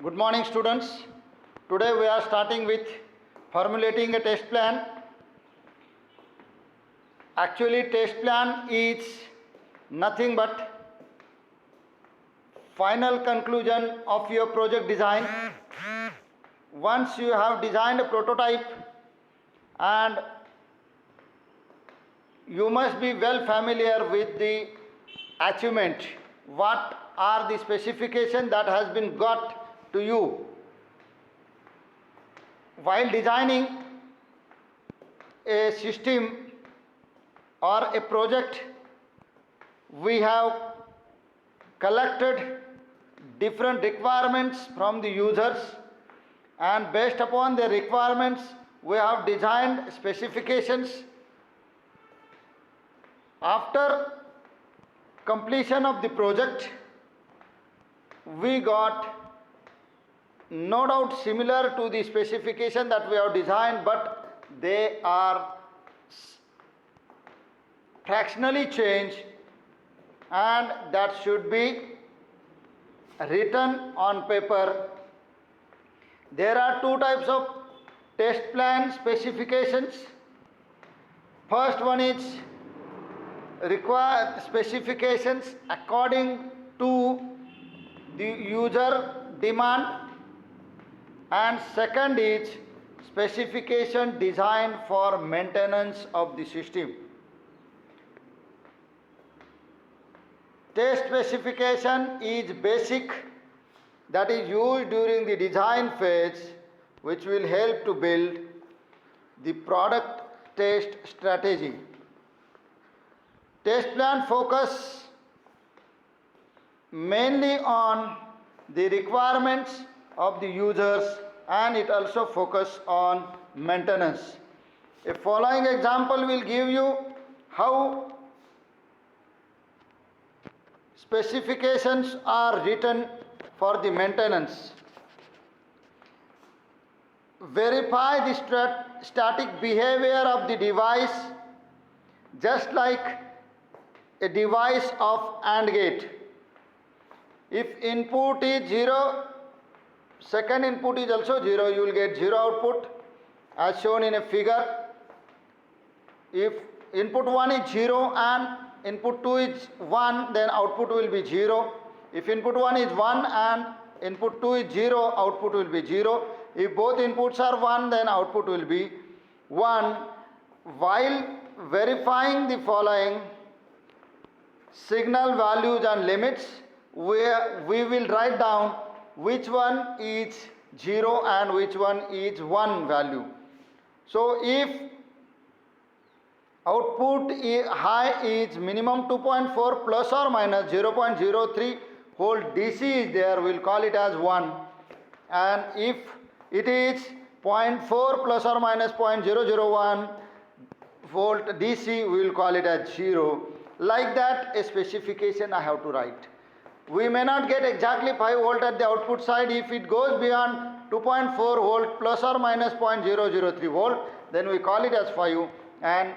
Good morning, students. Today we are starting with formulating a test plan. Actually, test plan is nothing but final conclusion of your project design. Once you have designed a prototype, and you must be well familiar with the achievement, what are the specifications that has been got to you while designing a system or a project. We have collected different requirements from the users, and based upon the requirements we have designed specifications. After completion of the project, we got no doubt similar to the specification that we have designed, but they are fractionally changed, and that should be written on paper. There are two types of test plan specifications. First one is required specifications according to the user demand, and second is specification designed for maintenance of the system. Test specification is basic, that is used during the design phase, which will help to build the product test strategy. Test plan focus mainly on the requirements of the users, and it also focus on maintenance. A following example will give you how specifications are written for the maintenance. Verify the static behavior of the device, just like a device of AND gate. If input is 0, second input is also 0, you will get 0 output as shown in a figure. If input 1 is 0 and input 2 is 1, then output will be 0. If input 1 is 1 and input 2 is 0, output will be 0. If both inputs are 1, then output will be 1. While verifying the following signal values and limits, we will write down which one is 0 and which one is 1 value. So if output high is minimum 2.4 plus or minus 0.03 volt DC is there, we will call it as 1, and if it is 0.4 plus or minus 0.001 volt DC, we will call it as 0. Like that, a specification I have to write. We may not get exactly 5 volt at the output side. If it goes beyond 2.4 volt plus or minus 0.003 volt, then we call it as 5, and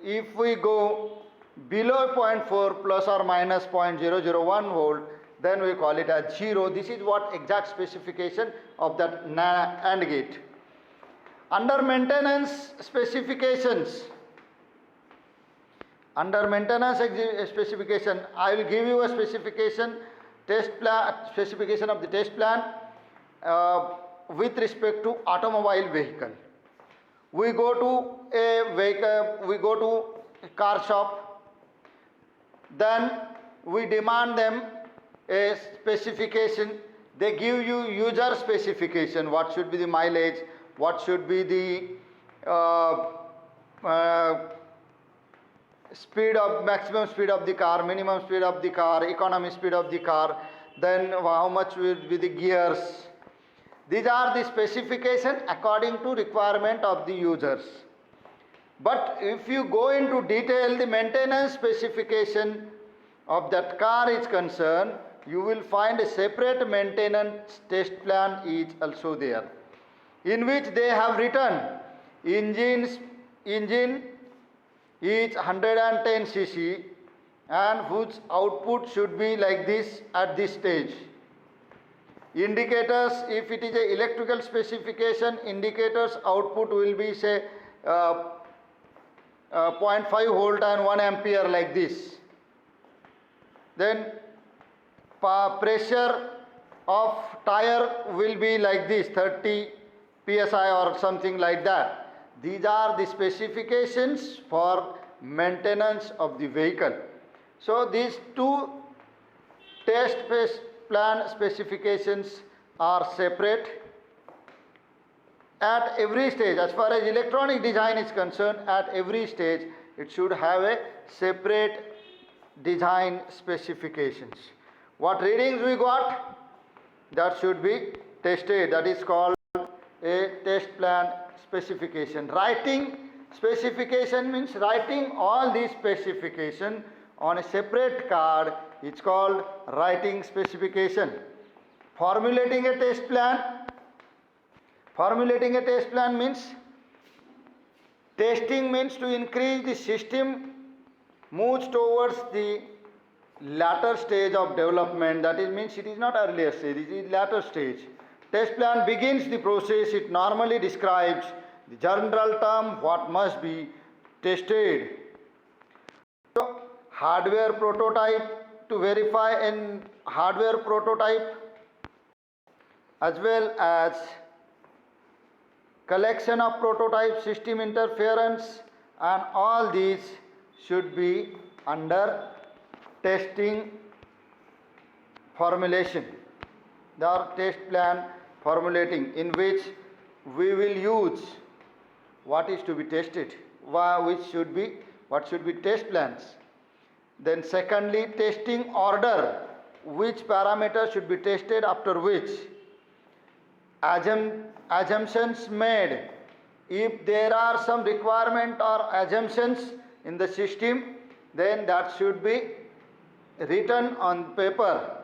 if we go below 0.4 plus or minus 0.001 volt, then we call it as 0. This is what exact specification of that AND gate. Under maintenance specifications, specification, I will give you a specification, test plan, specification of the test plan with respect to automobile vehicle. We go to a vehicle, we go to a car shop, then we demand them a specification. They give you user specification, what should be the mileage, what should be the maximum speed of the car, minimum speed of the car, economy speed of the car, then how much will be the gears. These are the specification according to requirement of the users. But if you go into detail, the maintenance specification of that car is concerned, you will find a separate maintenance test plan is also there, in which they have written engine is 110 cc and whose output should be like this at this stage. Indicators, if it is a electrical specification, indicators output will be say 0.5 volt and 1 ampere like this. Then pressure of tire will be like this, 30 psi or something like that. These are the specifications for maintenance of the vehicle. So these two test plan specifications are separate. At every stage, as far as electronic design is concerned, at every stage it should have a separate design specifications. What readings we got, that should be tested. That is called a test plan specification. Writing specification means writing all these specification on a separate card. It's called writing specification. Formulating a test plan. Formulating a test plan means, testing means to increase the system moves towards the latter stage of development. That is means it is not earlier stage, it is latter stage. Test plan begins the process. It normally describes the general term what must be tested. So hardware prototype, to verify an hardware prototype, as well as collection of prototype, system interference, and all these should be under testing formulation. There are test plan formulating, in which we will use what is to be tested, what should be test plans. Then secondly, testing order, which parameters should be tested after which. Assumptions made. If there are some requirement or assumptions in the system, then that should be written on paper.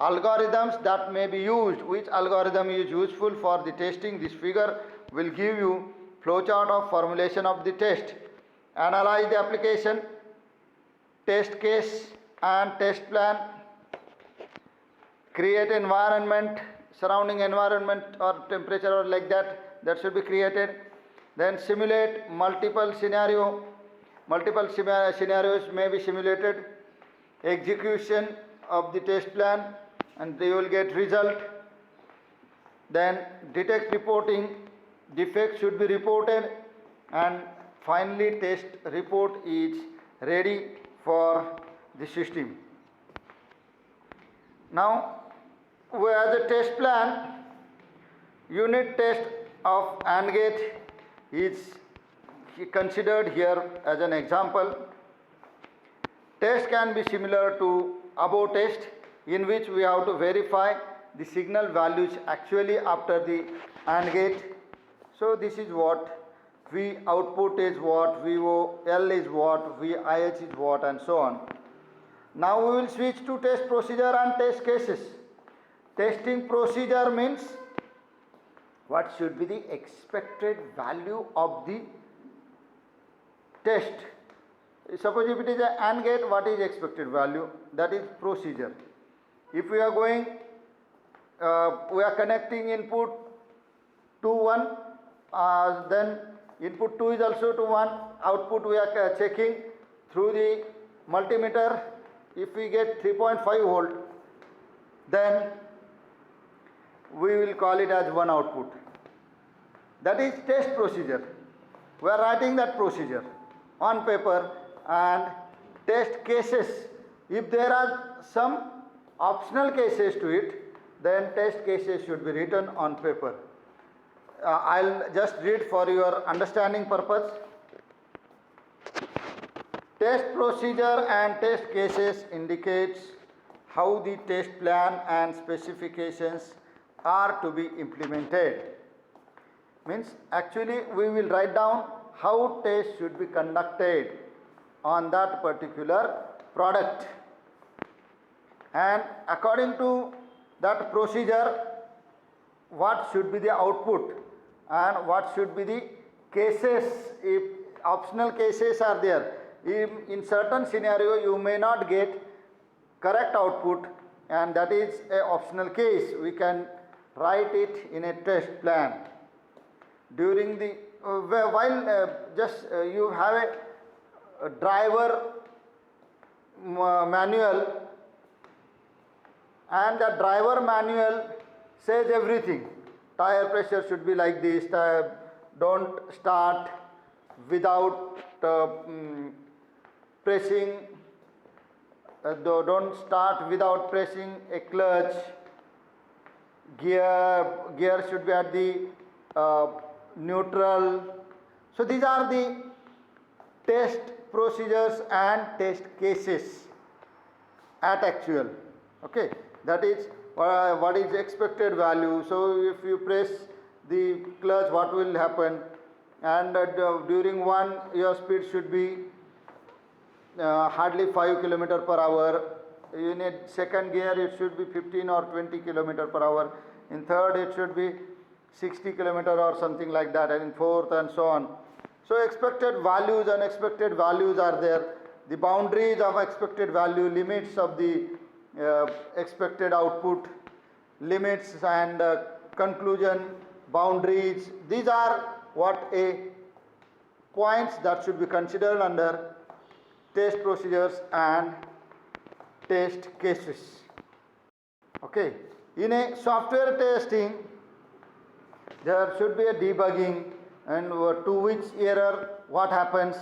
Algorithms that may be used, which algorithm is useful for the testing. This figure will give you flowchart of formulation of the test. Analyze the application, test case and test plan. Create environment, surrounding environment or temperature or like that, that should be created. Then simulate multiple scenarios may be simulated. Execution of the test plan, and they will get result. Then detect reporting, defect should be reported, and finally test report is ready for the system. Now, as a test plan, unit test of AND gate is considered here as an example. Test can be similar to above test, in which we have to verify the signal values actually after the AND gate. So this is what V output is what, VOL is what, VIH is what, and so on. Now we will switch to test procedure and test cases. Testing procedure means what should be the expected value of the test. Suppose if it is an AND gate, what is expected value? That is procedure. If we are going, we are connecting input to 1, then input 2 is also to 1, output we are checking through the multimeter. If we get 3.5 volt, then we will call it as one output. That is test procedure. We are writing that procedure on paper. And test cases, if there are some optional cases to it, then test cases should be written on paper. I'll just read for your understanding purpose. Test procedure and test cases indicates how the test plan and specifications are to be implemented. Means actually we will write down how test should be conducted on that particular product, and according to that procedure, what should be the output and what should be the cases. If optional cases are there, in certain scenario you may not get correct output, and that is a optional case. We can write it in a test plan. During the you have a driver manual, and the driver manual says everything. Tire pressure should be like this, don't start without pressing, don't start without pressing a clutch, gear should be at the neutral. So these are the test procedures and test cases at actual. Okay, that is what is expected value. So if you press the clutch, what will happen, and during one your speed should be hardly 5 km per hour. In a second gear it should be 15 or 20 km per hour. In third it should be 60 km or something like that, and in fourth, and so on. So expected values, unexpected values are there. The boundaries of expected value, limits of the expected output, limits and conclusion, boundaries. These are what a points that should be considered under test procedures and test cases. Okay. In a software testing, there should be a debugging, and to which error what happens,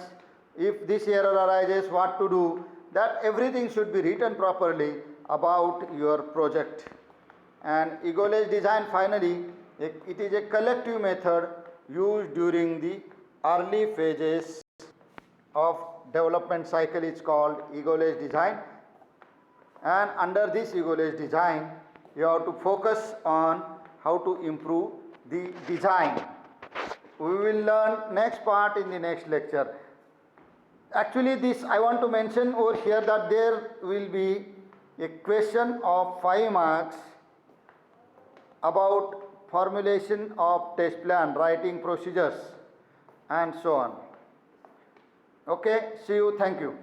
if this error arises what to do, that everything should be written properly about your project. And ego-less design, finally, it is a collective method used during the early phases of development cycle. It's called ego-less design, and under this ego-less design you have to focus on how to improve the design. We will learn next part in the next lecture. Actually, this I want to mention over here that there will be a question of 5 marks about formulation of test plan, writing procedures and so on. Okay, see you, thank you.